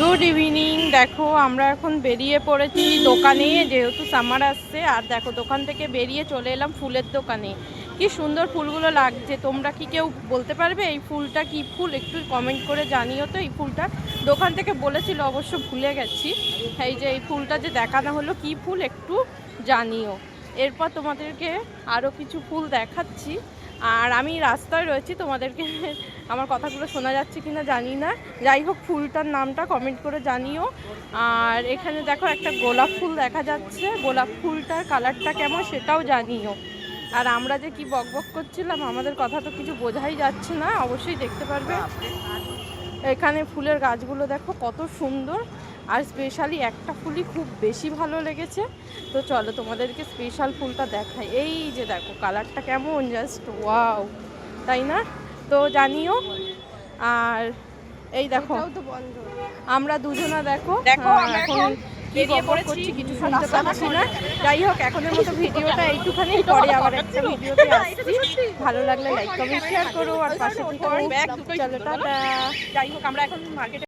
Good evening. দেখো আমরা এখন বেরিয়ে পড়েছি দোকানে, যেহেতু সামার আসছে। আর দেখো দোকান থেকে বেরিয়ে চলে এলাম ফুলের দোকানে। কি সুন্দর ফুলগুলো লাগছে। তোমরা কি কেউ বলতে পারবে এই ফুলটা কি ফুল? একটু কমেন্ট করে জানিও তো। এই ফুলটা দোকান থেকে বলেছিল, অবশ্য ভুলে গেছি। এই যে এই ফুলটা যে দেখানো হলো কি ফুল একটু জানিও। এরপর তোমাদেরকে আরও কিছু ফুল দেখাচ্ছি। আর আমি রাস্তায় রয়েছি, তোমাদেরকে আমার কথাগুলো শোনা যাচ্ছে কিনা জানি না। যাই হোক, ফুলটার নামটা কমেন্ট করে জানিও। আর এখানে দেখো একটা গোলাপ ফুল দেখা যাচ্ছে, গোলাপ ফুলটার কালারটা কেমন সেটাও জানিও। আর আমরা যে কি বকবক করছিলাম, আমাদের কথা তো কিছু বোঝাই যাচ্ছে না, অবশ্যই দেখতে পারবে। এখানে ফুলের গাছগুলো দেখো কত সুন্দর। আর স্পেশালি একটা ফুলই খুব বেশি ভালো লেগেছে। তো চলো তোমাদেরকে স্পেশাল ফুলটা দেখাই। এই যে দেখো কালারটা কেমন, জাস্ট ওয়াও, তাই না? তো জানিও। আর এই দেখো আমরা দুজনা দেখো এখন কি বকবক করছি কিছু শুনতে পাচ্ছি না। যাই হোক, এখনের মতো ভিডিওটা এইটুখানি, পরে আবার একটা ভিডিওতে আসছি। ভালো লাগলে লাইক কমেন্ট শেয়ার করো আর পাশে থেকো। চলো টাটা। যাই হোক, আমরা এখন মার্কেটে